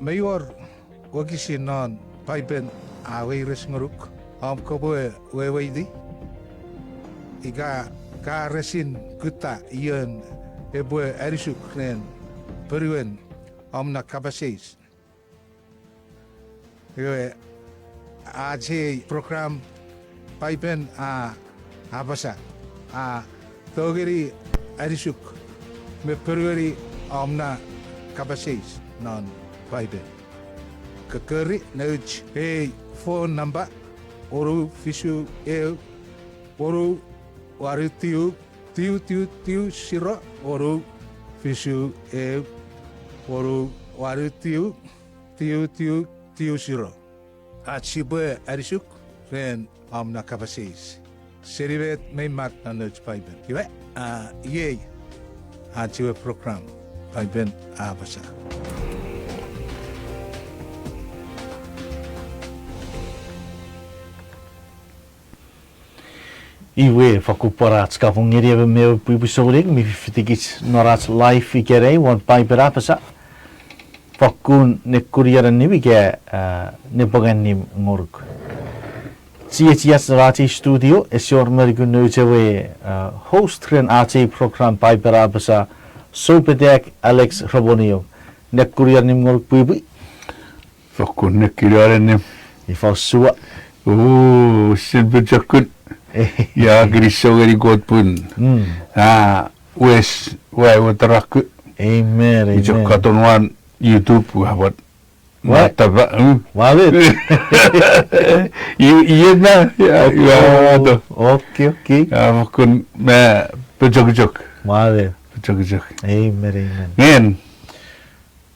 mayor wakisin non paipen away resnguruk koboe weweidi iga ka resin kuta iyon eboe arisuk nen peruen na kabasis Yo aje program paipen abasa togeri arisuk me peruri na kabasis non paipen kekeri neuch phone number oru fisu oru waru tiu siro oru fisu oru waru tiu siro achibe arisuk ren na kabasis seribet may mat na neuch paipen iwe ye achibe program paipen abasa Iwe fakuparat skafungeri ave meu puipusorik mi fitigis norat life igere wan piper apasa fakun ne kuriara ni wige ne boganni ngoruk CHS Rati Studio is your American Nujewe host ren RT program piper apasa Sobedek Alex Rabonio ne kuriara ni ngoruk puipi fakun ne kuriara ni ifasua silbejakun ya grisau gari god pun wes watarak amen ijak katonwan YouTube wabot mata ba walit iya na ya to okay ya kun me pejok walit pejok amen men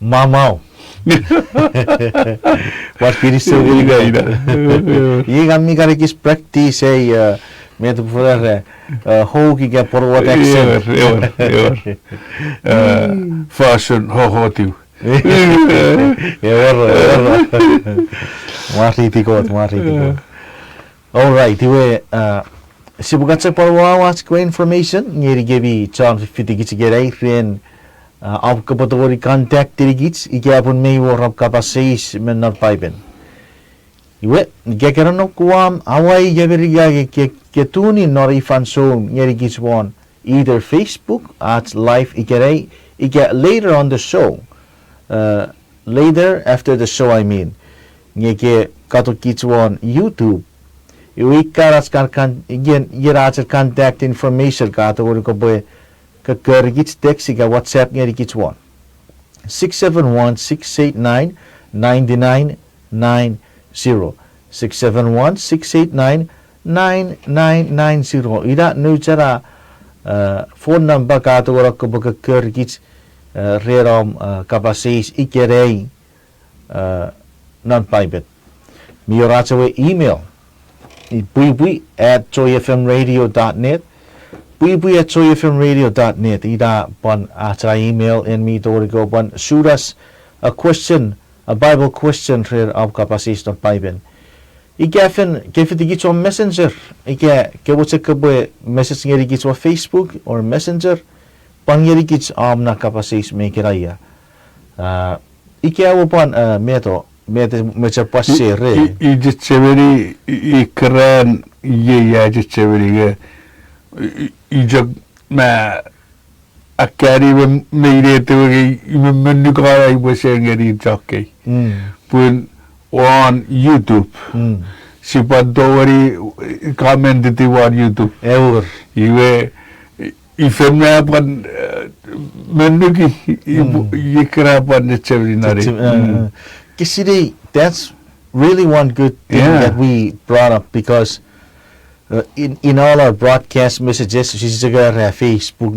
mamau What kiri so ida Ye kami kari kis practice me to for ho ki ke por what accent fashion ho tiu Mari tikot all right iwe sibukat sa por watch ko information ngiri gebi chance 50 kits gerai ren आपका पतोरी contact tirigits ikiapun may warap kapasis men not paipen iwe gekeran kuam awai geberiga ke tuni nor ifan so ngerigits one either Facebook at live ikere later on the show later after the show I mean ngeke katokits one YouTube iwe karas kan igen yerach contact information katori ko boy Kakarigits texiga WhatsApp ngerigits 1 671-689-9990 671-689-9990 ida nuchara phone number katora ko kakarigits reram kapasis ikerei non private miorachawe email buibui@joyfmradio.net buibui@joyfmradio.net ida pon atra email and me to go pon shoot us a question a Bible question for of kapasis not Bible igafen digits on messenger ke what's ke message ngeri gits on Facebook or messenger pon ngeri gits na kapasis me kiraya ikaw pon meto passe re i just cheveri ikran ya just cheveri ijak ma akari meire to menu kara ibosengeri jockey pun on YouTube sipadori comment di on YouTube ever iwe ifemna pan menu ki ikra pan chevrinari kisiri that's really one good thing that we brought up because in all our broadcast messages sijaga Facebook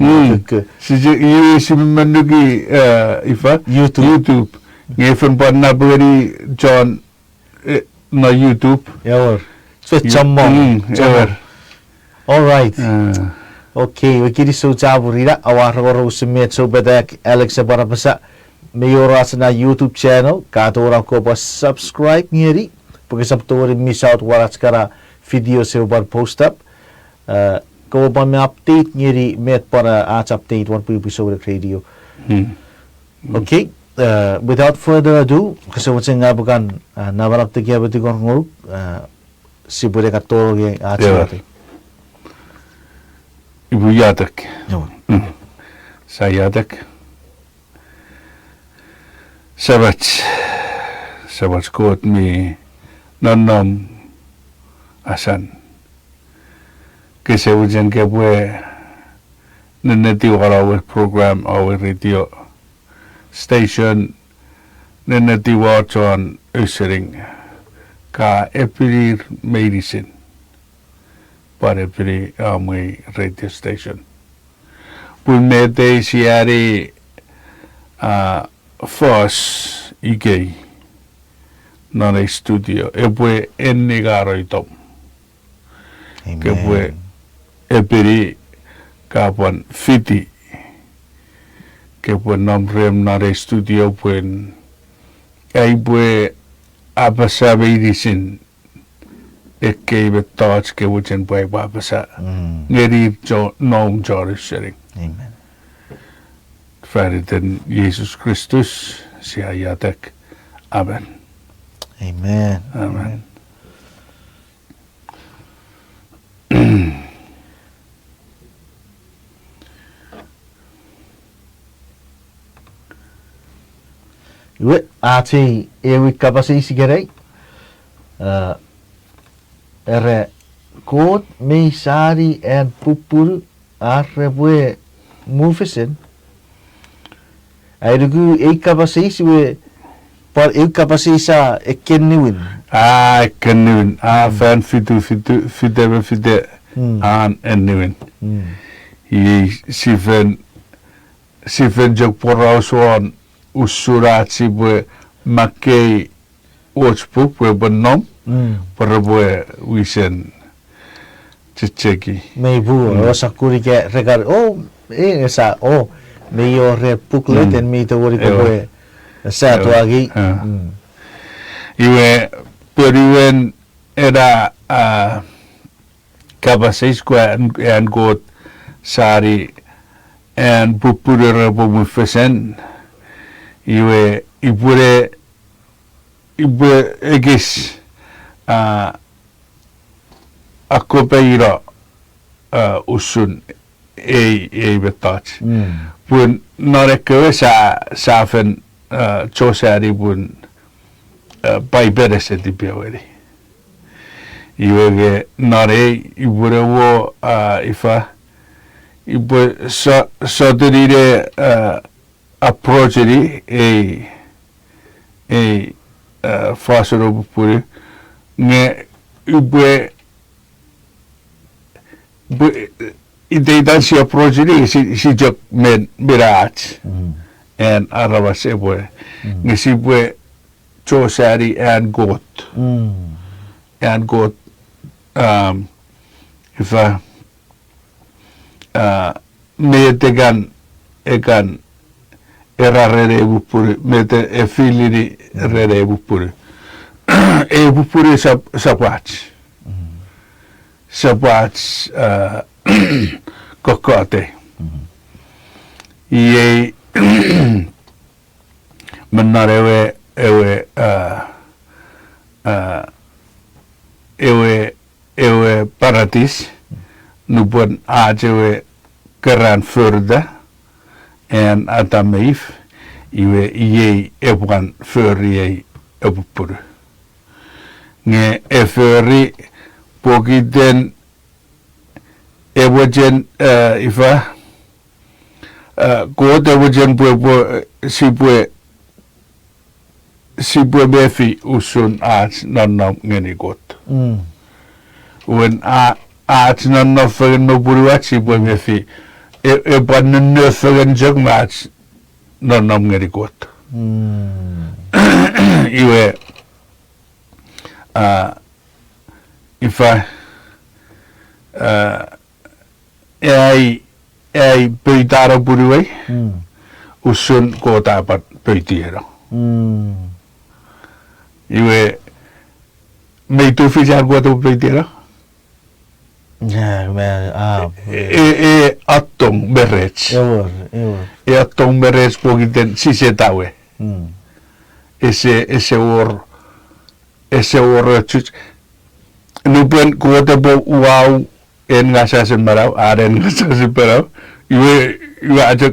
YouTube ngefun pan na beri John na YouTube so chammo all right okay we kiri so jaburira awar usmet so bedak Alex barapasa mayoras na YouTube channel katora ko ba subscribe ngeri porque sabtori miss out warats kara video se ubar post up ko ba me update ngiri met para at update one episode radio okay without further ado, kasi what's nga bukan nabarap te kaya bati kon nguruk si bude katoro ge Yeah. Ibu yatak. Yo. Saya yatak. Sabat kot mi nanom asan. Kasi ujian ke bue neneti warawe program awe radio station neneti wachon usering ka epiri medicine para epiri amwe radio station. Pumete siari fos ike nane studio epue ennigaro itom ke bue epiri kapan fiti ke bue nomrem nare studio puen ai bue apa sa medicine ekki betats ke wuchen bue apa sa ngeri jo nom joris sharing Amen. Färden Jesus Kristus siya yatek. Amen. Amen. Amen. Iwe ati ewi kapasi sigaray. Ere kot me sari and pupul arre bue mufisen. Ai dugu e kapasi siwe par e kapasi sa ekenniwin. Kennuin. Fan fide aan ennuin. I sifen jok porausuan usurat si bue makei watchbook bue benom para bue wisen ceceki. May bu o sakuri ke regar sa may yo re booklet and may to wori ko bue sa to agi. Iwe periwen era kabasis ko en got sari en pupure bo mufesen iwe ibure egis akopeira usun betat pun noreke safen chosari pun pai beres di piaweri iwe ge nore ibure wo ifa ibu sodurire approacheri fasoro pupure nge ibu ide si approacheri si jok men mirat en araba sebue nge si bue chosari and got ifa metegan egan erarere bupure mete efiliri rere bupure e bupure sapach kokote ie menarewe ewe paratis nubon ajewe keran furda en atameif iwe ie ebukan furri ebupur nge efurri pokiden ebujen ifa god ebujen sibue befi usun aats nannam ngeni got when aats nannam fagen maburiwat sibue befi eban nöfegen jagmats nannam ngeni got iwe ifa ei pöydara buriwai usun kota pat pöydira iwe may tu fijar gua tu pöydira atong berets atong berets pogiten sisetawe ese or chuch nupen kuota bo wow en ngasasen marau aren ngasasen marau iwe aja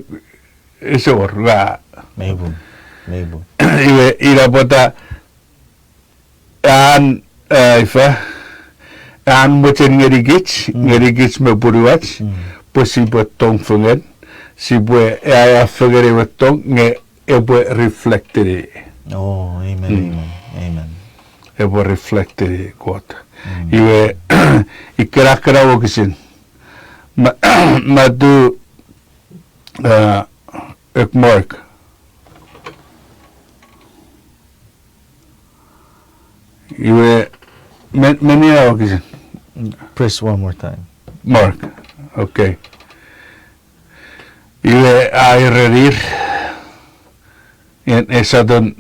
ese or ga Maybe. iwe ira bota an ifa an mochen ngerigich me buruach posi botong fungen si bue ya fugere botong nge ebo reflected Oh, amen. ebo reflected quote iwe ikra wokisin ma du ek mark iwe many wokisin Press one more time. mark okay iwe ay rerir en southern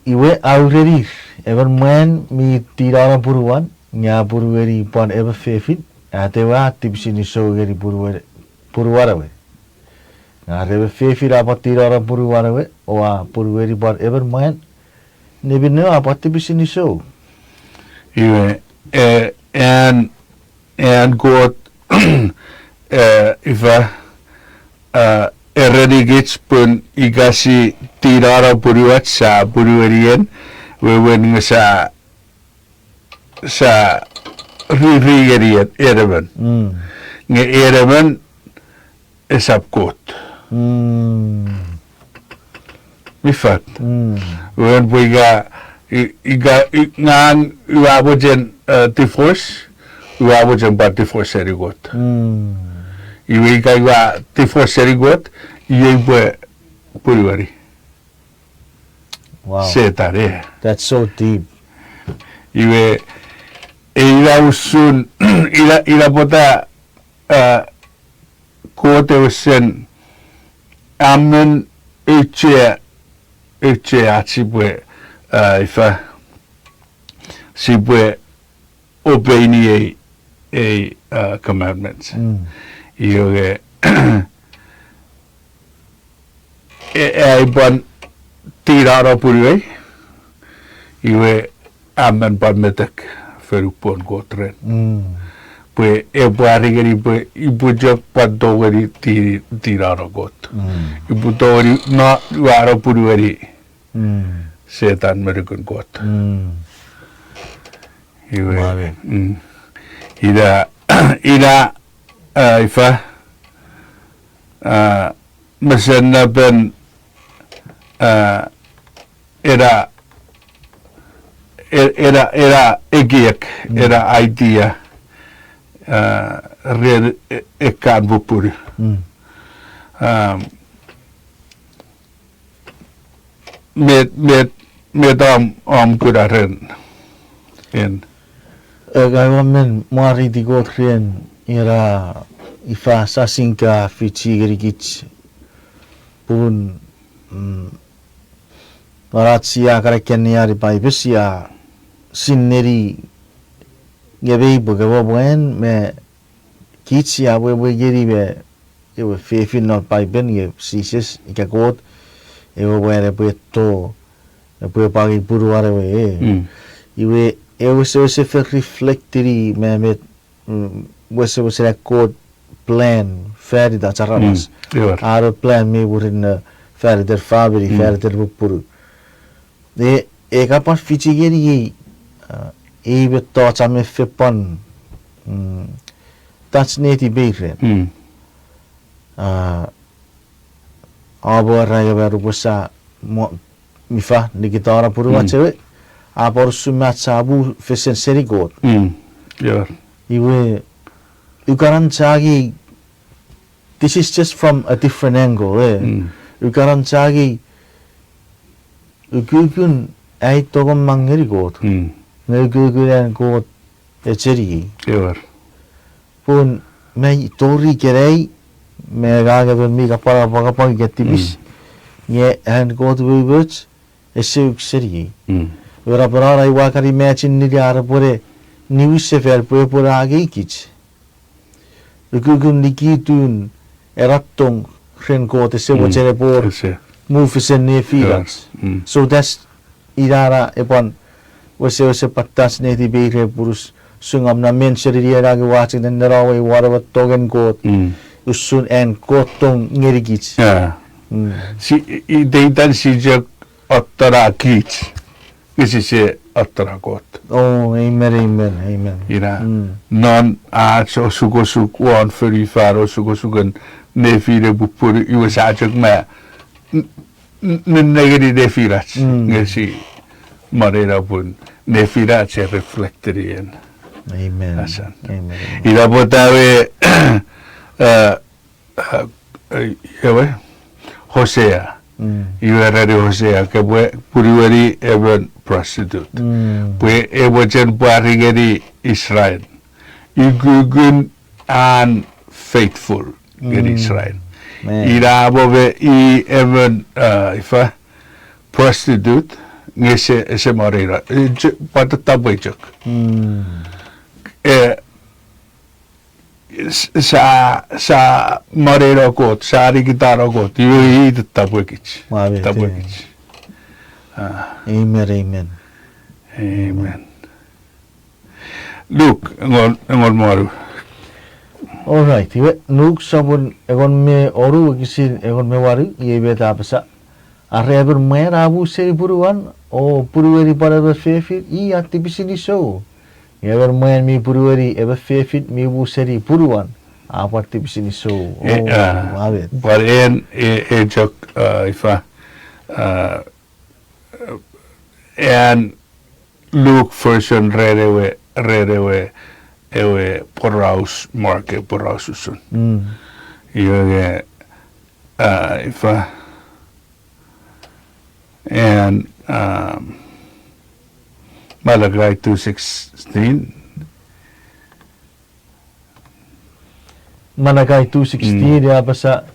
Iwe aurerir ever man mi tirara buruan nya burueri pon ever fefit atewa tipsini sogeri buruara we na rebe fefit apa tirara buruara we oa burueri pon ever man nebi no apa tipsini so iwe and god ifa eredigits pun igasi tirara buruat sa buruerien wewen sa ririgeriet eremen nge eremen esap kot mifat wen buiga ngang uabojen tifos uabojen bat tifos erigot iwe kaiwa tifos erigot iye bue buruari wow setare that's so deep iwe ira usun ira bota kote usen amen eche achibwe ifa sibwe obey a commandments yoge ai bon tirara purwe iwe amen bon metek ferupon gotren pue ebuarigeri pue ibujak padogeri tirara got ibudori na wara purweri setan merikun got iwe ida ifa mesenna ben era egiek era idea red ekan bupur med om kudaren en gaiwamen mari di gotren era ifa sasinka fichigirigich pun Maratsia karakeniari paibesia sinneri gebe bugabo buen me kitsia we geri be eu fefi no paiben ye sises ikagot eu were beto e pagi puruare we iwe eu se reflectiri me was a code plan färdig da charras aro plan me wurin färdig der fabri färdig der bupuru de kapan fichigeri e beto chame fepon that's neti beire abora ya baru bosa mifa nikitara puru macewe abor sumat sabu fesen serigot iwe ukaran chagi this is just from a different angle ukaran chagi ukukun ai togon mangeri got ngekukuran got echeri pun me tori kerei me gaga ben mi kapara pagapag getibis nye and got words esuk seri ora parara I wakari matchin ni ara pore news se fer pore age kich ukukun nikitun erattong ren kote se wajere por Se. mufisen ne filats. So that's irara epan wase patas ne di beire purus sungam na men seriria ge watching den rawe warawa togen kot usun en kotong ngerigich. Ja. Si deitan si je ottara kich. Isi se ottara kot. Oh, amen. Ira non a so sugo suk wan furi faro sugo sugan ne fire bupur iwa sa jok ma negeri de firat ngesi marera pun ne firat se reflecterien Amen. asan Amen. ira botawe ewe Hosea iwa rari Hosea ke bue puriwari even prostitute bue ewe jen buarigeri Israel igugun and faithful in Israel ira bobe I even ifa prostitute ngese ese marira patatabajak sa marira kot sa rigitara kot yui tabajich Amen. Look ngol maru Alright, iwe nuk sabun egon me oru kisin egon me waru iebe tapasa arreber me rabu seri puruan o purueri para be fefit I activisini so ever me mi purueri ebe fefit mi bu seri puruan apa activisini so ave but en jok ifa and look version redewe ewe poraus market poraususun yoge ifa and Malachi 2:16 Malachi 2:16 ya basa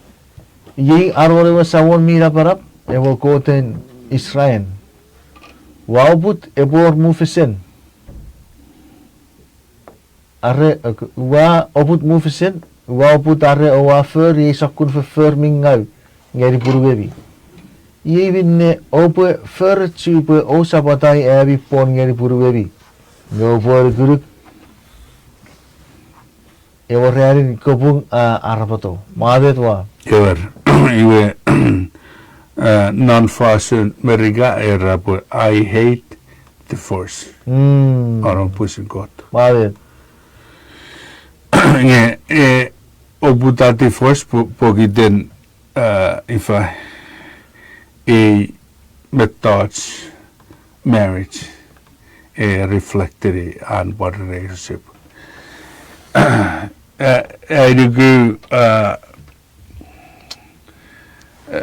ye arore wa sawon mira parap ewo koten Israel waubut ebor mufisen arre wa obut mufisen wa obut arre o wa fer ye sakun fer mingau ngeri purugebi ye binne ope fer chupe o sabatai ebi pon ngeri purugebi no por guruk ewo rearin kopung arapato madet wa ever iwe non-fashion meriga era but I hate the force aron pusin got madet nge obutati force pogiden ifa a methods marriage reflected on what relationship I do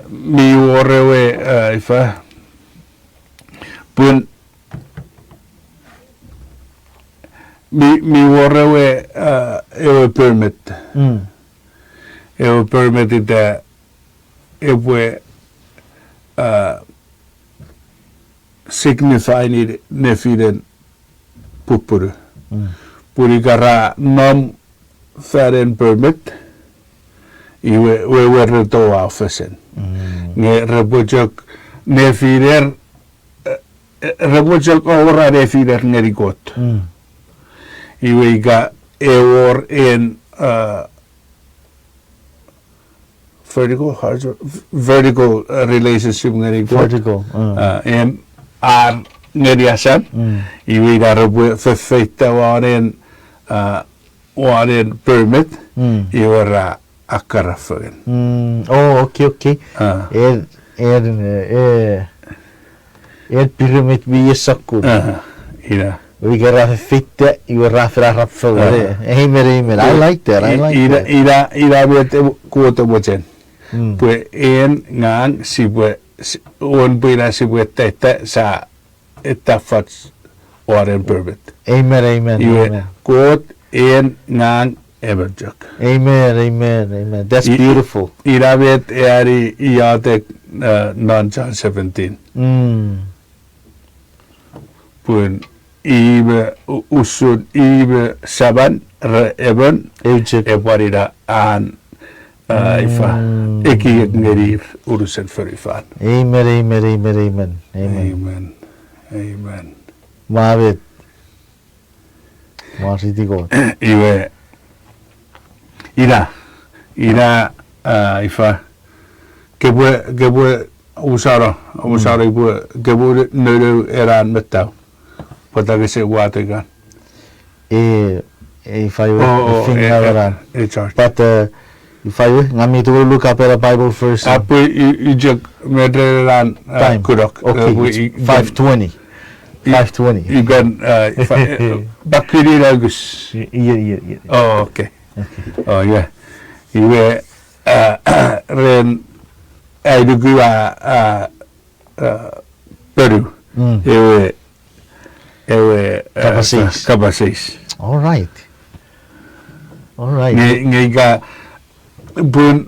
mi orewe ifa pun mi orewe ewe permit ewe permit ita ewe signify ni nefiden pupuru puri kara nom feren permit iwe we to officen nge rebojok nefider rebojok ora nefider nerigot iwe ga ewor in vertical relationship nerigot vertical en ar ngeriasan iwe ga rebo fefeita waren permit iwe ra akarafen oh okay pyramid vi sakkur ira we get a fitte you rafra rafra amen I like that ira vet kuota bochen pues en ngang si on pina si teta sa etafats waren permit amen kuot en ngang emerjak amen that's beautiful ira vet ari iate non John 17 pun ibe usun ibe saban re eben ebarida an ifa eki ngerir urusan förifan. Amen. Amen. Mavet. Masiti ko. Iwe ira ifa gebwe usara ibu gebwe nuru eran metau. Pata kese watagan. If I were thinking around. Charge. But if I were, ngami to look up at the Bible first. Apo ijak medreran Time. kurok. Okay, it's 5:20. 5:20. You can bakiri ragus. Yeah. Oh, okay. Oh, yeah. Iwe ren aidugu Peru. Ewe kabasis. All right. Ngiga bun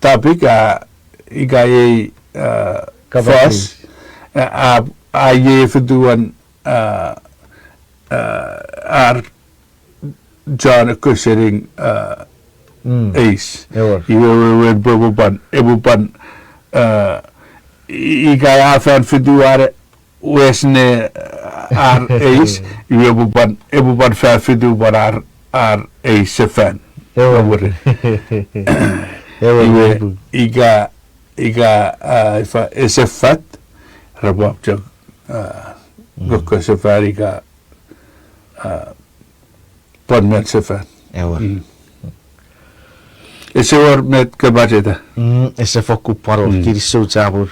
topic iga fast ye verduan ar John Kushering ace. Iwe buban iga afan verduar wesne ar ace iwe buban fa verduan ar ace fan. Iga ifa esefat rabab jog gokko sefariga podmet sefat. Ese war met kabajeta. Ese foku paro kiri so jabur.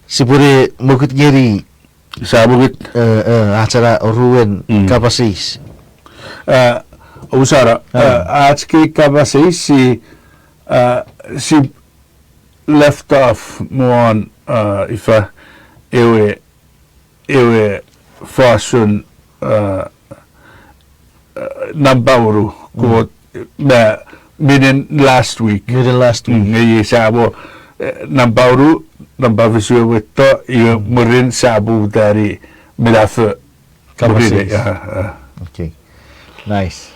Sipure mukut ngeri Sabugit acara ruwen kapasis. Usara आज की kabasi si left off mon ifa ewe fasun nambauru ko midin last week ngi sabo nambauru nambavisu weto iyo murin sabu dari milafu Kabasis. Okay. Nice.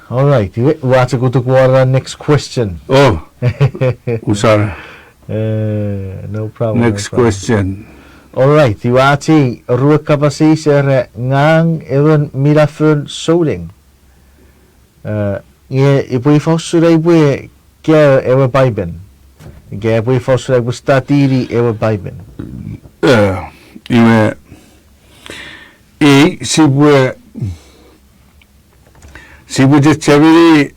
All right. What's go to our next question? Oh, usara. No problem. Next question. All right. Iwati rua kapasis ngang even milafun soling. Ibu ifosura ibu ke ewe baiben. Ge ibu ifosura ibu statiri ewe baiben. Iwe sibu je chaviri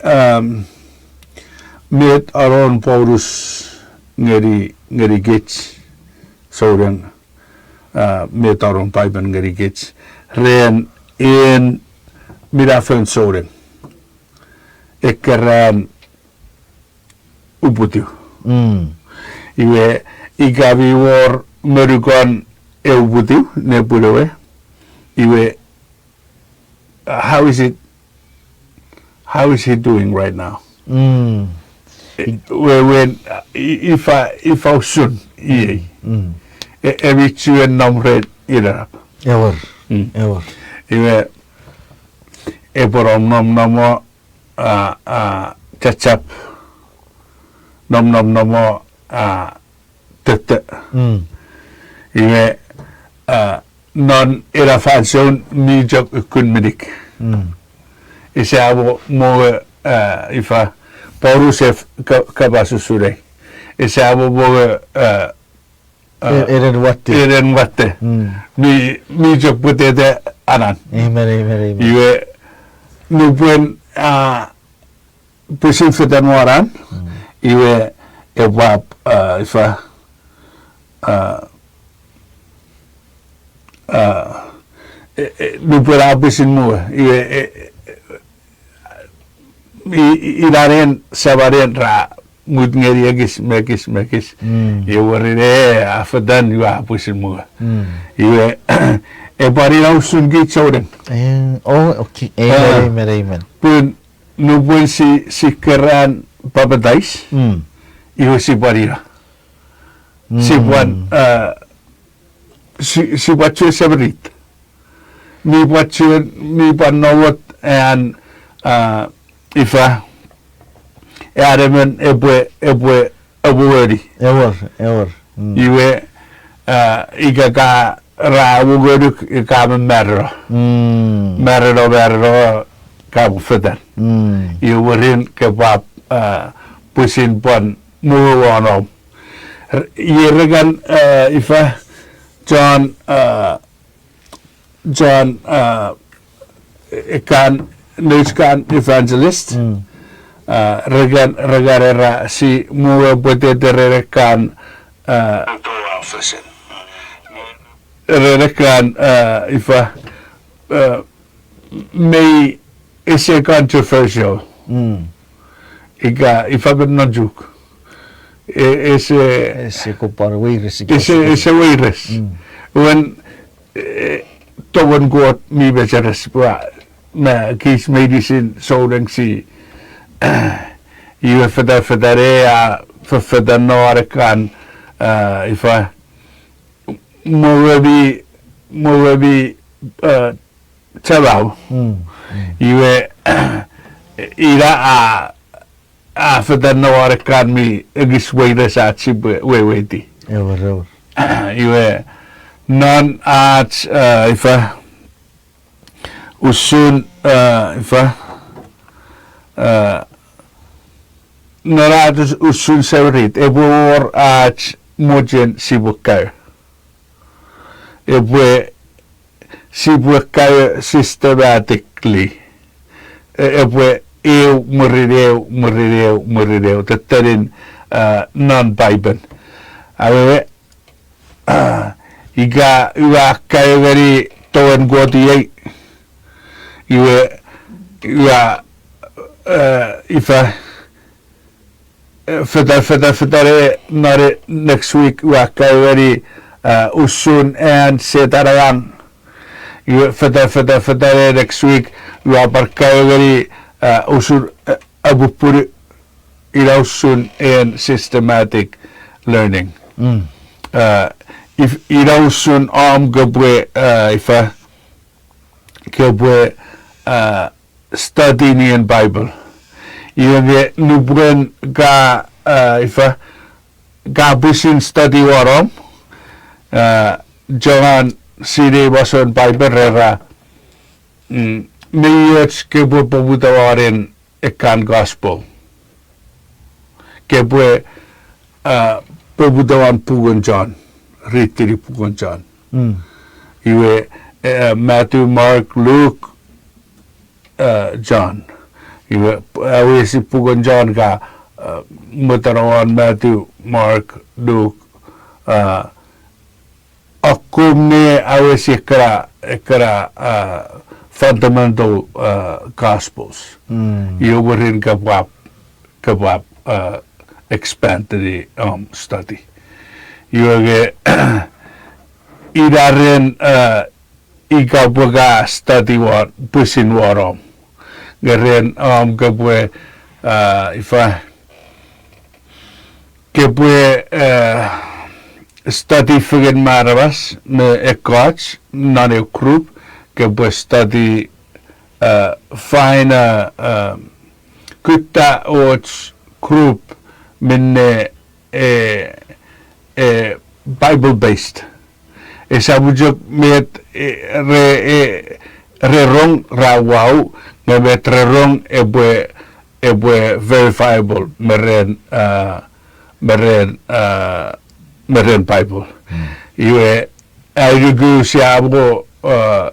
met aron Paulus ngeri gets soren met aron baiben ngeri gets ren in mirafen soren ekkeran uputiu iwe igavi war merukan euputiu ne pulewe iwe how is he doing right now? When if I should every children number ira Ever. iwe eporom namo chachap namo tete iwe non era fashion mi job kunmidik isabo mo ifa porusef kabasusure isabo mo Eren watte mi job putete anan Amen. iwe nubuen pusin fetan waran iwe ewab ifa nubuen abisin mo iwe ilaren sabaren ra mudngeri mekis iwe afadan iwe abisin mo iwe bari ausun git soden Okay. Amen. pun nubuen si keran papadais iwe si barira si buan si buat sabrit mi buat nawat and ifa Adaman ebwe abuweri ever. iwe ika ra wuguruk ika merro ka bufadan iwerin kebab pusin pon muwanom yeregan ifa John ikan Nuskan evangelist regarera si muwe rekan rekan ifa may is a controversial ifa bernajuk Ese kopar virus. is a virus when towen got mi becharas na kis medicine soudang si iwe fedarea feda norekan ifa mowebi chabaw iwe ira a feda norekan mi egis weida sa chibwe wewedi Ever. iwe non at ifa usun ifa naratus usun severit ebor at mojen sibukay systematically murireu tatarin non-Bible awewe iga kayo gari towen goti iwe ifa fedare nare next week wakawari usun and setarayan iwe fedare next week wakawari usun abupuri ila usun and systematic learning if ila usun gabwe ifa gabwe study ni in Bible iwe nubren ga ifa gabusin study warom jangan siri bason Bible rera meyets kebwe pabutawarin ikan gospel kebwe pabutawan pugon John ritiri pugon John iwe Matthew, Mark, Luke, John. Iwe awesi pugon John ka mutarawan Matthew, Mark, Luke. Akumne awesi ekra fundamental gospels. Iwe warin kabwap expand the study. Iwe idarin ikabaga study war pusin warom garen gabwe ifa kebwe study figen maravas me ekach nane group kebwe study fine kutta och group minne Bible based esabujok met rerong rawau ngebet rerong ebwe verifiable meren Bible iwe ayugu siabo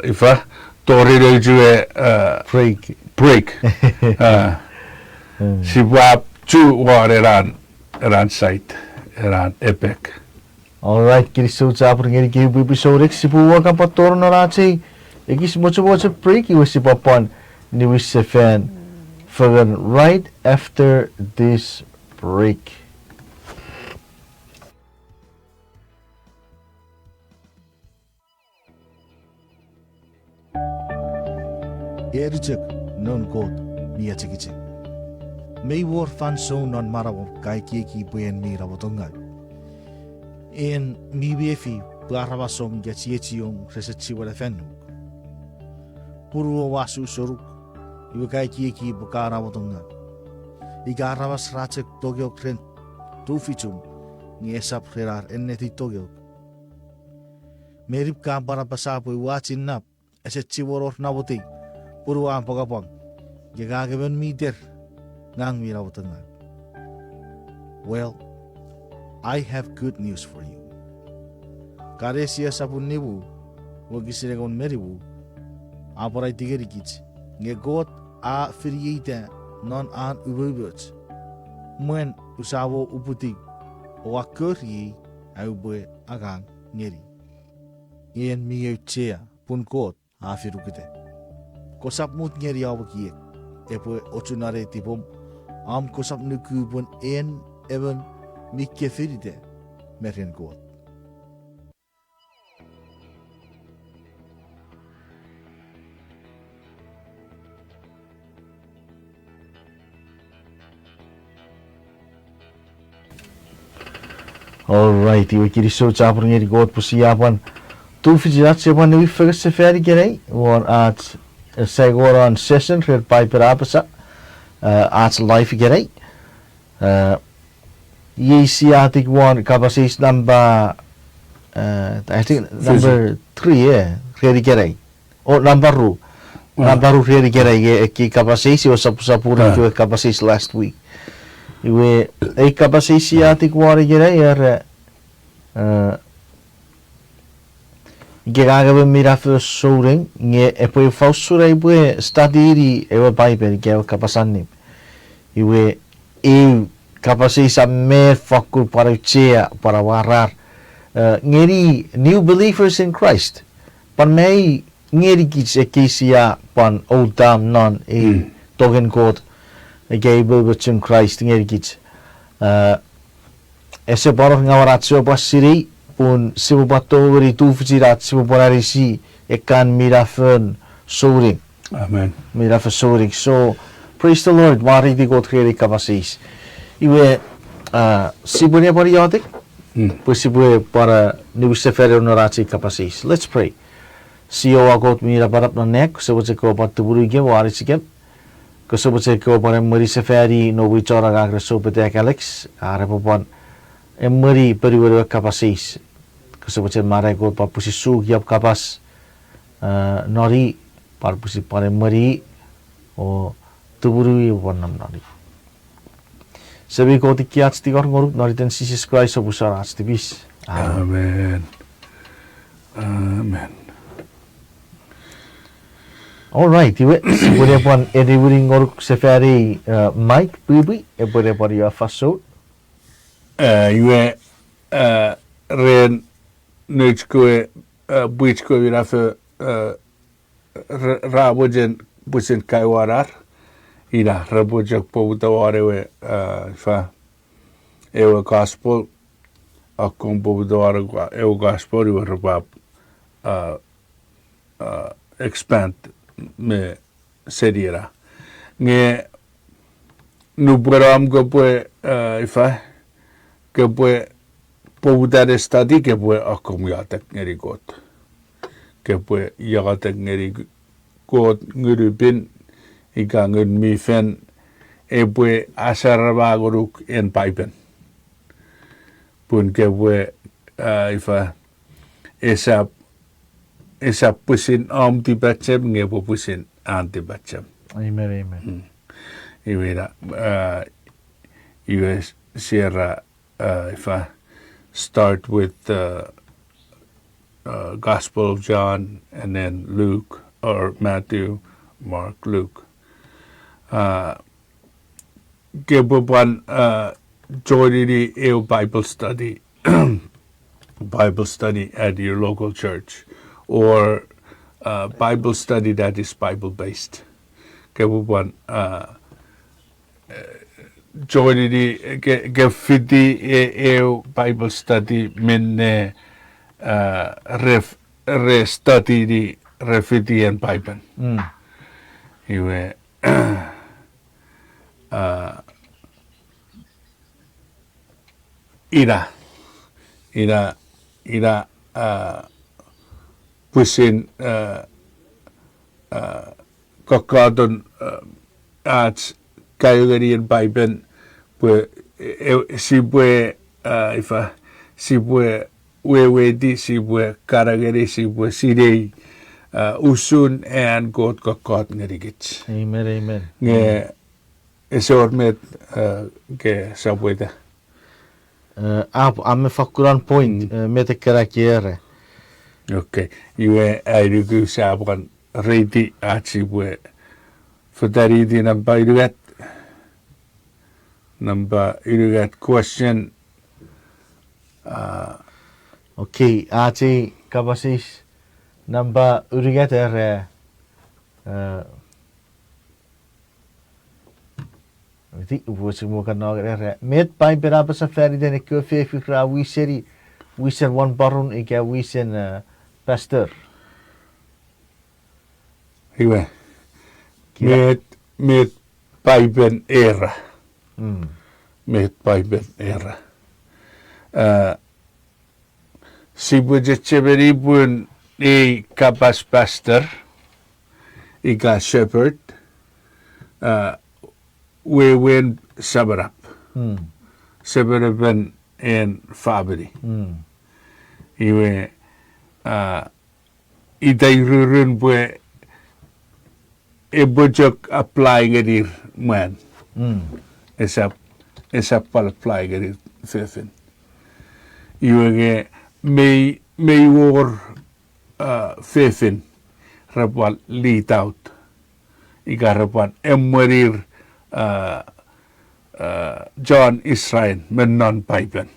ifa tori jue break sibab chu war eran site eran epic. Alright, kiri sa apur ngiri kiri episode si buwa kan patoro na rache. Igis mocho break iwas si papan ni wis fan for right after this break. Erjek non god mia chikiche. May war fan so non marawon kai ki buen mi rawotongal. En mi befi barabasom gatietiong resechi wala fennu. Puru wasu soruk iwe kai ki bukara watunga. Igarawas racek togyok ren tufichum ngesap rerar enneti togyok. Merip ka para pasapo iwachin nap ese chiworor nabuti puruan pagapang gagagawan meter ngang mirawatanga. Well, I have good news for you. Karesia sapun nibu wagisiragon meribu aparay tigerikich nge God a firiita non an ububuts muen usawo uputik o akuri aubue agang ngeri ien miyeuchea pun God a firukite kosap mut ngeri awakiek epo ochunare tipom am kosap nuku pun en even mikke firite merien God. Alright, iwe kiri so chapur ngeri God pusiyapan tu fijirat sepan iwi fagas sefari gerei war at segoran session red piper apasa at life gerei Yesi atik one kapasis number I think number 3 yeah redi gerei or number ru redi gerei ki kapasis o sapura jo kapasis last week iwe kapasis atik war gerei gagawa mira for soaring nge epo fausura iwe study ewa bible ge kapasannim iwe kapasis a mer fakul para chea para warar ngeri new believers in Christ pan may ngeri kisia pan old dam non togen god ge believers in Christ ngeri kits ese borok ngawarat so basiri pun sibubato weri tu fujirat sibubarisi ekan mirafen soaring. Amen. Mirafen soaring. So praise the Lord. Mari di God kiri kapasis. Iwe sibunya periodic. Pues sibue para nibusefere onorati kapasis. Let's pray. Sio agot mira barap na nek sebut ko patu buru ge wari sigem. Ko sebut ko para mari seferi no wicara gagre so pete Alex. Are popon mari periwara kapasis. Kesebut mara ko papusi su giap kapas nori papusi pare mari o tuburu wanam nori. Sebi ko tikiat stikor ngoruk nori ten Jesus Christ o busara stibis. Amen. Amen. All right, iwe sebuah pon ediburi ngoruk sefari Mike bibi ebore por ya faso. Iwe ren nutskoe buitskoe vira för rabojen busen kaiwarar ira rabojak pobutaware we fa ewa gospel akong pobutaware ewa gospel iwa rabab expand me seriera nge nuburam go pue ifa que puede poder study que puede acumular ngeri got que puede yagat ngeri got ngurupin ikangun mifen puede asarba goruk en pipen pun que puede ifa esa pusin antibachem ngepo pusin antibachem. Amen. Iwira US Sierra if I start with the Gospel of John and then Luke or Matthew, Mark, Luke. Give one join a Bible study, Bible study at your local church, or Bible study that is Bible based. Give one. Joinedi ge fiti Bible study minne re study di refiti en Bible. Iwe ira pusin kakadon at kayugarian Bible pwe sibwe ifa sibwe wewedi sibwe karagari sibwe sirei usun and god kakad ngerigit Amen. nge esor met ke sabweda Ame fakuran point met karakiere. okay iwe airugu sabran ready at sibwe fadari di number irugat question Okay, ati kabasis number urigat Viti ubusi mo kan met pai berapa safari dan ikut fikra wisen one barun ika wisen pastor. iwe met Bible era met Bible era sibwe cheberi bun kapas pastor ika shepherd we win sabarap sabarapan and fabri iwe idairurun bwe ebojok apply gadir man esap pal apply gadir fefen iwe may war fefen rapal lead out igarapan emwerir John Israel men non Bible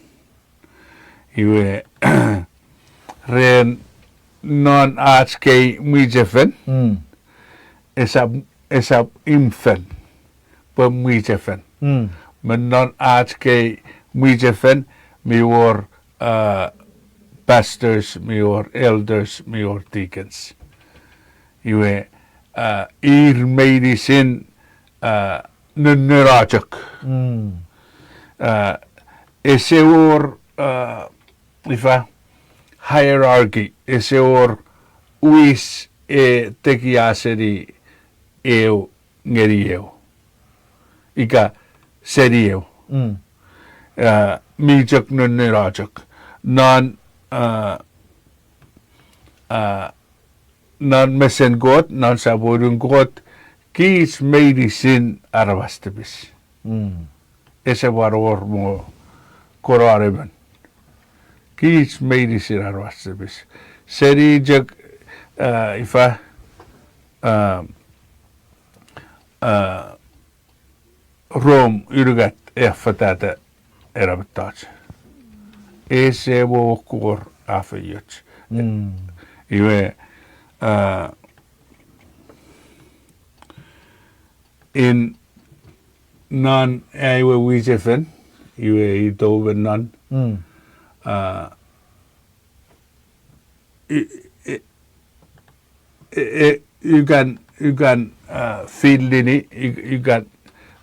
iwe ren non arts ke mijefen esap imfen per mijefen men non arts ke mijefen mi wor pastors mi wor elders mi wor deacons iwe medicine nunurajak ese wor ifa hierarchy ese wor uis tekiaseri eu ngerieu ika serieu mijak nunurajak non mesen god non saborun god kis medicine arvastabis ese waror mo korareban kis medicine arvastabis seri jag ifa Rome yrugat fatata erabatat ese wo kor afayot iwe in non iwe wijefen iwe itoven non you can feel ini you can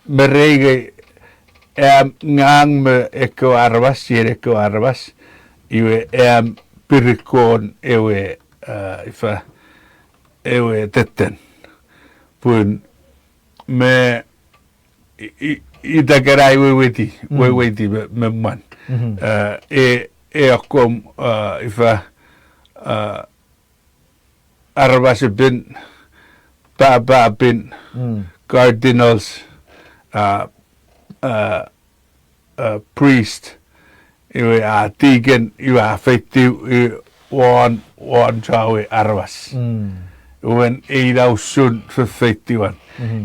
merege ngang me eko arvas yer eko arvas iwe pirikon ewe ifa ewe tetten pun me idagarai weweti me man akom ifa arvas bin ba bin cardinals priest iwe tigen iwe affective one chawe arvas when eira sun effective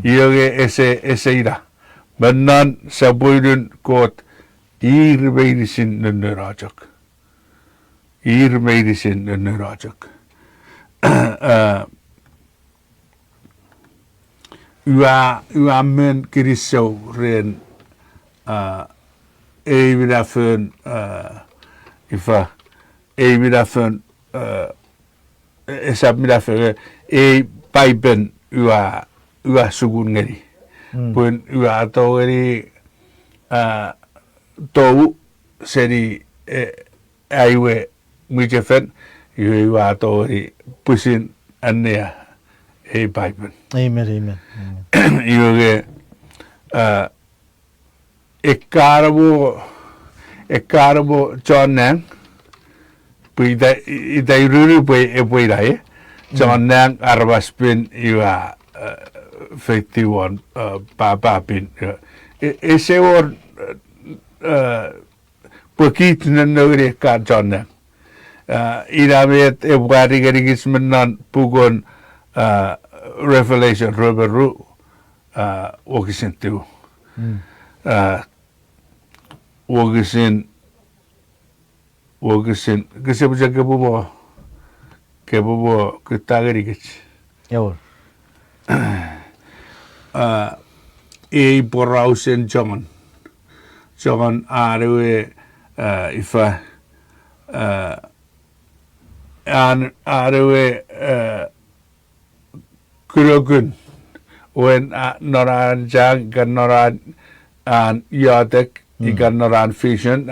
yoge ese ira banan sabuidun kot medicine nunurajak medicine nunurajak ua men kiriso ren evidafön ifa evidafön esabmidafön paipen ua sugun ngeri pun ua togeri tou seri aiwe mijefen ua togeri pusin annea e Bible. Amen, amen. Amen. Iuge ekarabo John Nang pui dai ruru pui rai John Nang arwaspin iwa 51 papin ese or pukit na nuri ka John Nang iramet wari gerigis menan pugon Revelation Roberu Wokisin tu Wokisin kasi puja kebubo kita gerigis Yawar. e borausen John arewe ifa an arewe kurogun when noran jang gan noran an yadek igan noran vision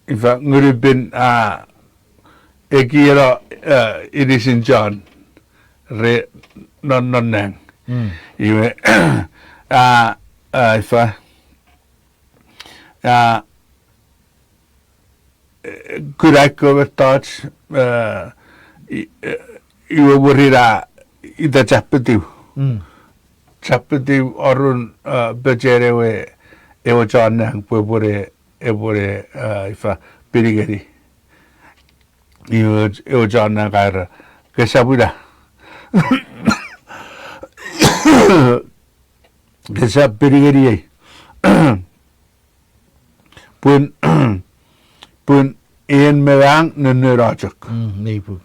ifa ngurubin egira it is in John re non nang iwe ifa kurak over touch iwe burira ida chapetiu orun bejerewe ewo John nang pebore ifa pirigeri ewo John nang kaira kesabuda kesab pirigeri pun en merang nenurajak Nebu.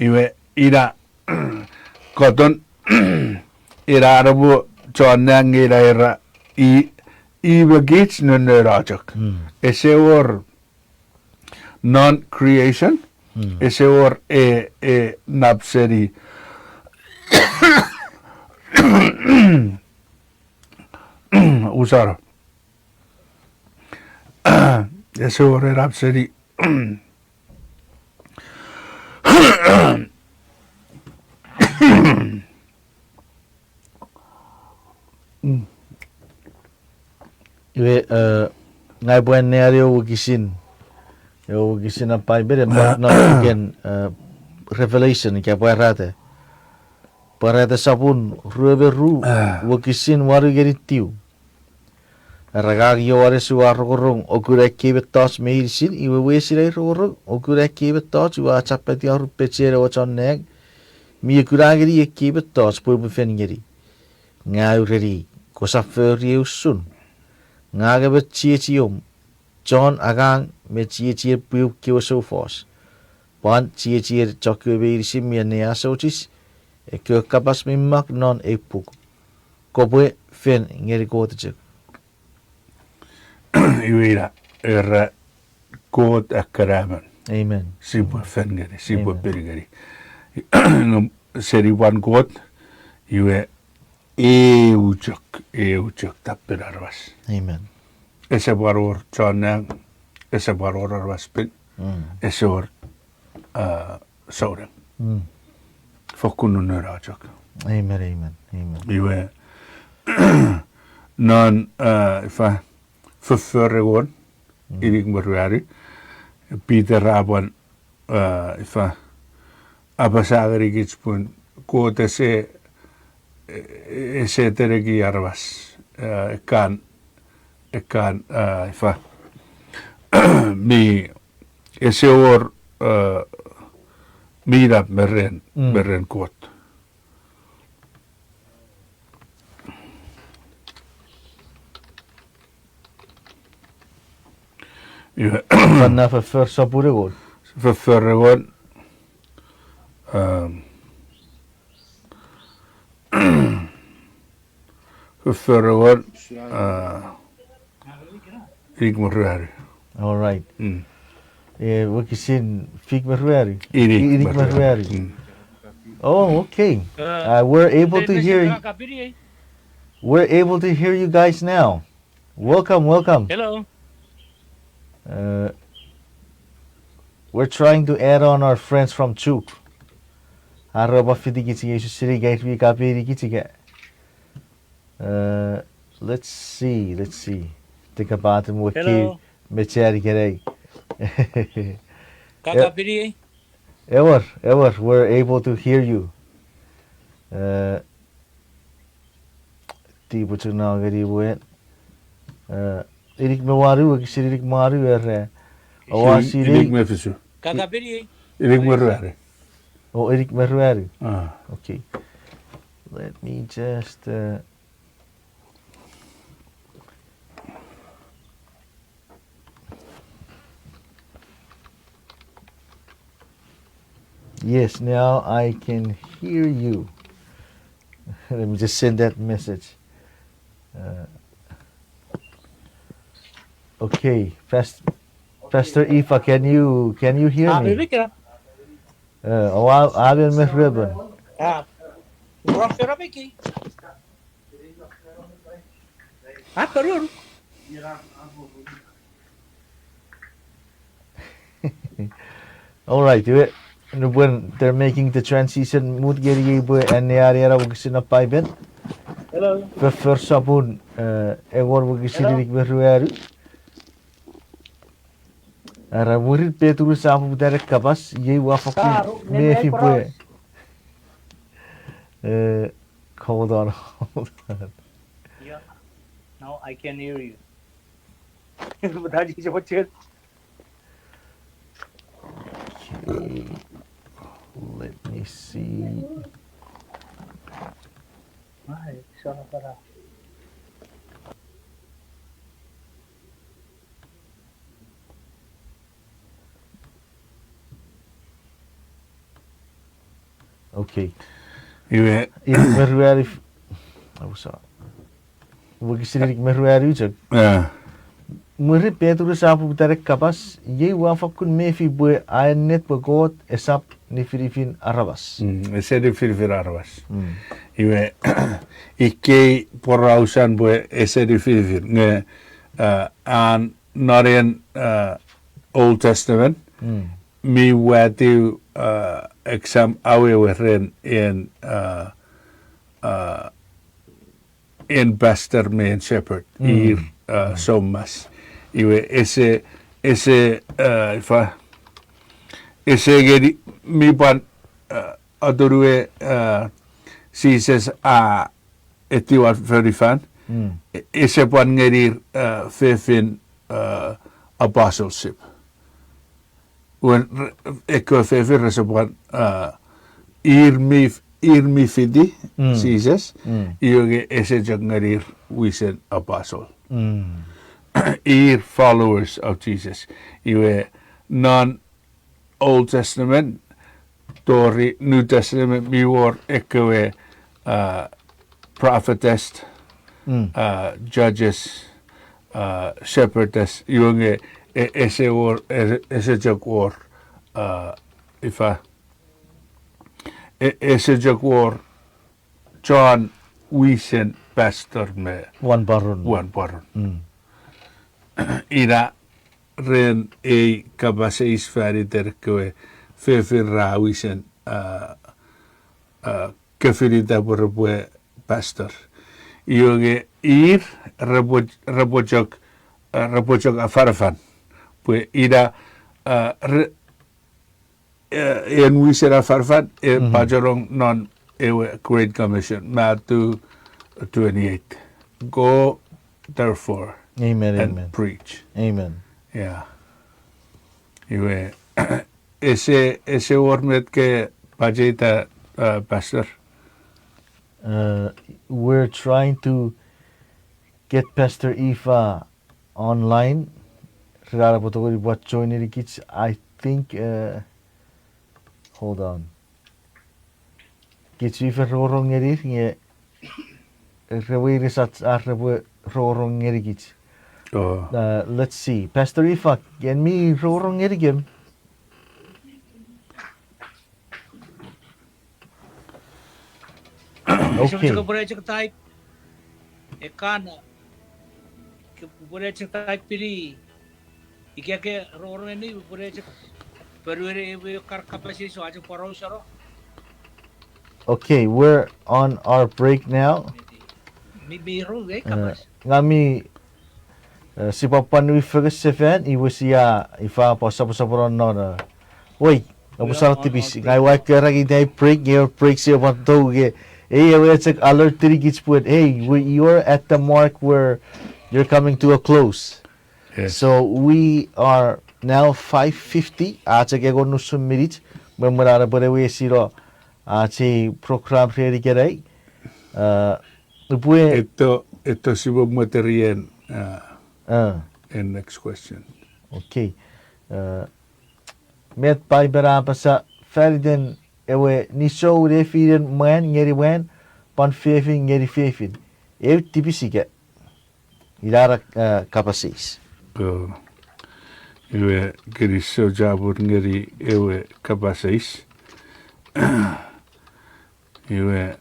iwe ira koton ira arabu John nang ira begits nenurajak ese or non-creation ese or napseri usar ese or napseri Iwe ngai buen neario wukisin. Yo wukisin apa ibere but not again revelation kya parate. Parate sapun ruberu wukisin waru geritiu. Ragag yo are su arrogorong okure kibetos meirsin iwe wesire rogorong okure kibetos wa chapeti aru pechere ochonnek mi kuragiri kibetos pubu fengeri. Ngai ureri kosaferi usun. Ngaga bet chietium John agang me chietier pu kiso fos pan chietier chokube simia nea sotis e kyo kapas mimmak non epuk kobwe fen ngeri kote iwira god akaraman amen sibu fengeri sibu pirigeri seri one god iwe Euchuk tapir arwas. amen Ese baror John nang ese baror arwas pin ese or soren. Fokunu nerajak. amen amen amen Iwe non ifa förregon irik berwari Peter Rabon ifa abasagari gitspun kote se ese teregi arvas kan ifa mi ese or mira berren kot Vanna för sapuregol för förregon förregon igmorari all right wukisin fig merwari irik merwari oh okay we're able to hear you guys now welcome Hello. We're trying to add on our friends from Chuk. Araba fiti kichi yesu siri gait vi kapiri kichi ke. Let's see. Take a bath and wiki Hello. mechari kerei. Kakapiri. Ever, we're able to hear you. Ti puchu na gari buet. Irik mewaru, kisirik maru er. Irik me fisu. Kakapiri. Irik me ruare. Oh, Erik Meruaru. Ah. Okay. Let me just. Yes, now I can hear you. Let me just send that message. Okay, Pastor Ifa, can you hear me? Rikira. I'll be Miss Ribbon. Professor Vicky. Perur. All right, when they're making the transition, mood geri ibu and area wagsin na paiben. Hello. For sabun, egor wagsin dik beruaru. Ara murid Petrus sapu dari kabas, ye wafaku me fi bue. Hold on. Yeah. Now I can hear you. बता दीजिए बच्चे. Okay. Let me see. Hai, sana para. Okay. Iwe. Irik meruari. Apa sa? Wagsin irik meruari ujak. Murid Petrus sapu dari kabas, ye wafakun me fi bue anet begot esap ni firifin arabas. Ese de firifin arabas. Iwe ikke porausan bue ese de firifin nge an Norian Old Testament mi wati exam awe weren in Bester man shepherd ir sommas. Iwe ese ifa ese geri mi pan adorue Jesus a etiwat very fan ese pan ngeri fefin apostleship when eko fefin resepan ir mi fidi Jesus yoge ese jangarir wisen apostle ir followers of Jesus. Iwe non-Old Testament, Tori New Testament, mi war ekwe prophetess, judges, shepherdess, iwe ese jag war, ifa, ese jag war, John Wiesen pastor me. One barun. Ira ren e kabaseis fari terkwe fefin rawisen kefirita borbe pastor. Ioge ir rabojok afarafan. Pue ira en wisen afarafan e pajarong non ewe Great Commission Matthew 28. Go therefore. Amen. And preach. Amen. Yeah. Iwe ese wormet ke pajita pastor. We're trying to get Pastor Ifa online. Rara potogori buat join ini kids. I think hold on. Kids Ifa rorong ngeri nge rewe risat rewe rorong ngeri kids. Oh. Let's see. Pastor Ifa, can me rorong ngeri game? Okay. Boleh cek type. Ekan. Boleh cek type piri. Iki ke rorong ini boleh cek. Perwiri ibu kar kapasisi so aja porau soro. Okay, we're on our break now. Biro kapas. Ngami si Papa Nui Ferguson iwisia ifa pa sapo no na. Oi, We apo sa are on tipis. our Ngai wa kera gi dai break your break si pa to ge. Hey, we check alert tiri gits put. Hey, you're at the mark where you're coming to a close. Yes. So we are now 5:50. Acha ke go nusum minutes. Memorara pare we siro achi program ready gerai. Pue Ito si Bob Materian and next question. okay. Met pai berapa sa Feriden ewe niso refiren man ngeri wen pan fefin ngeri fefin. Eu tipisiga. Ilara kapasis. Iwe kiri so jabur ngeri ewe kapasais. Iwe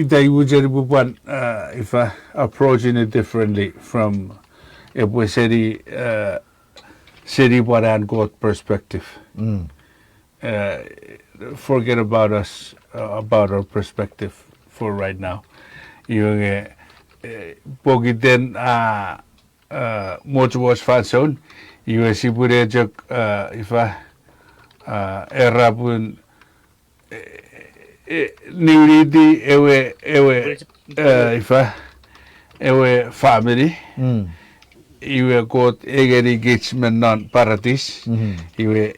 they would buban if approaching it differently from if we city Baran God perspective. Forget about us about our perspective for right now. Yung pogiten much was fanson. You si pure jok ifa erapun niuridi ewe ifa ewe family. Iwe got egeri gitsmen non paradis. Iwe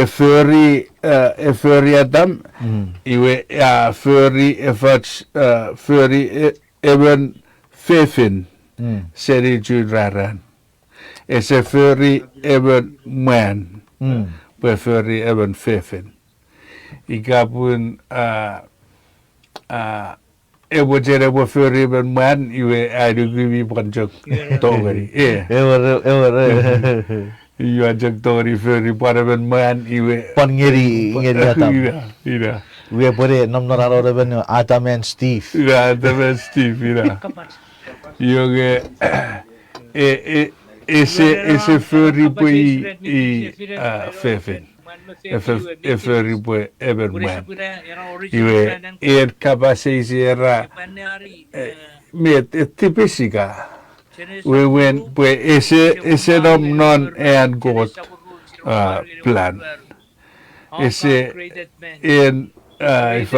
furry adam. Iwe furry furry even fefin. Seri judraran. It's a furry even man. But furry even fefin. Ikapun ewo jere wo furry even man. Iwe adugiwi panjok togari. Yeah. Ever. You are just tori furry even man. Iwe Pan ngeri atam. Ira. We pare nam nararo reven Adam and Steve. Ira the best Steve. Ira. Kapas. Yung ese furry boy fefin. Furry boy even man. Iwe kapasay sira met tipisiga. We went pues ese non and God plan. Ese in if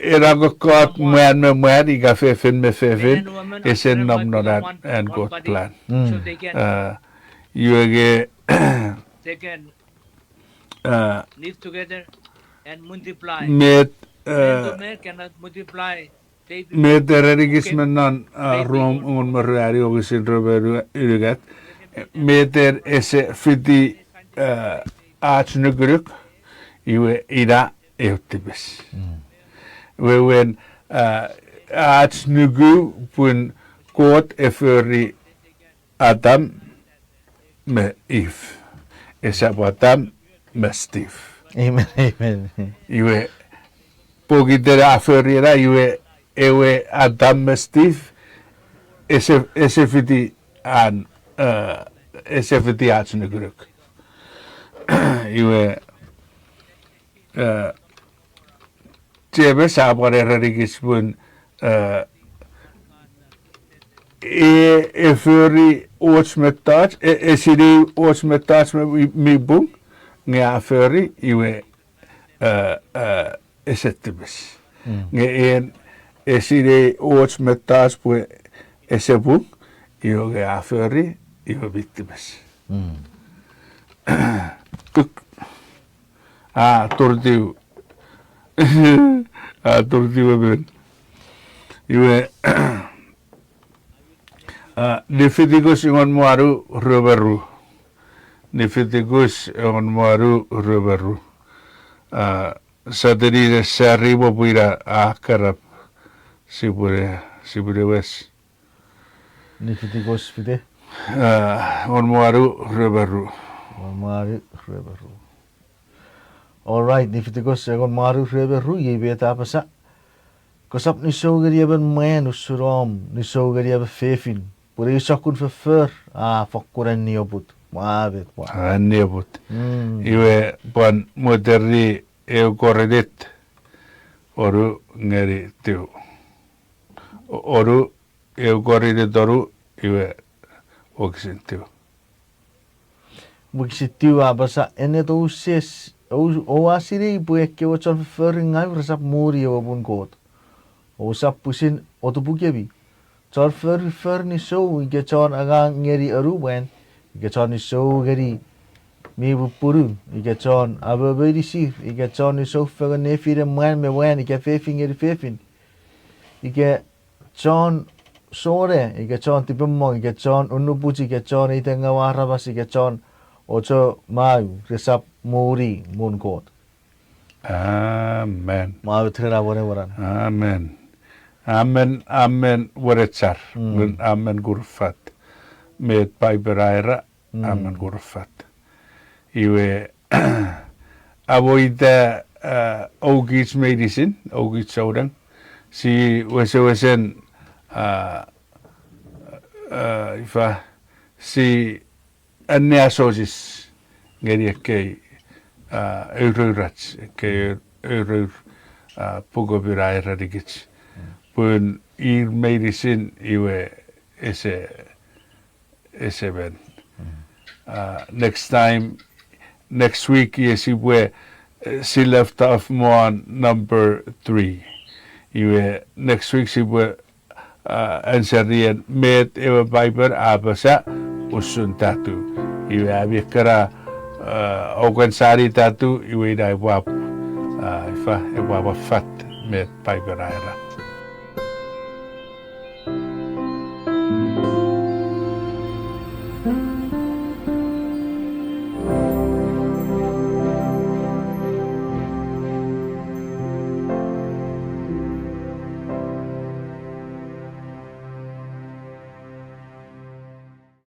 in agakot man iga fefin me fefin ese nom non and God plan. So they You can live together and multiply. met Men to men cannot multiply. med religismen non rom un marari og sin rober ugat med ese fiti artsnugruk iwe ida eutibes we when artsnugu pun kot eferi Adam me if esa Adam me Steve. Amen. Iwe pogidera aferira iwe ewe Adam me Steve ese fiti an ese fiti artsnugruk iwe Jebe sabare religis pun eferi årsmetat esiri årsmetat mi bung nga eferi iwe esetibes nga en esiri årsmetat pu ese bung iwe nga eferi iwe bitibes tordiu tordiu ben iwe Nifitigus ingon muaru ruberu. Nifitigus ingon muaru ruberu. Sadiri saribo puira akarap sibure wes. Nifitigus fide. Ingon muaru ruberu. All right, nifitigus ingon muaru ruberu ye beta pasa. Kosap ni sogeri ben man usurom ni sogeri fefin. Puri sokun för fakkuren niobut. Maavet wa. Niebut. Iwe pon moderni eukoredit. Oru ngeri tiu. Oru eukoredit oru iwe oksin tiu. Mukissitiu basa ene to ses o asiri puekke o chon för ngai resap muri o bun kot. O sap pusin otobukebi. Chor för ni so ige chon aga ngeri aru wen. Ige chon ni so geri mi bu purun. Ige chon ababedi sif. Ige chon ni so för ne fire man me wen ige fefin geri fefin. Ige chon sore ige chon tipemmo ige chon unupuchi ige chon itenga warabas ige chon ocho mau resap muri mun kot. Amen. Mau trera bone waran. Amen. Amen, amen, waretsar. Amen gurfat. Med paiperaira, amen gurfat. Iwe, avoida ogits medicine, ogits saudang. Si wesen, ifa, si anneasosis, ngeri kei, eururats, kei eurur, pugopiraira digits. Pun medicine iwe ese ben. Next week yes iwe she left off more number 3. Iwe next week si iwe ansarian met iwe Bible abasa usun tatu. Iwe abikara ogan sari tatu iwe dai wap ifa wap fat met Bible aira.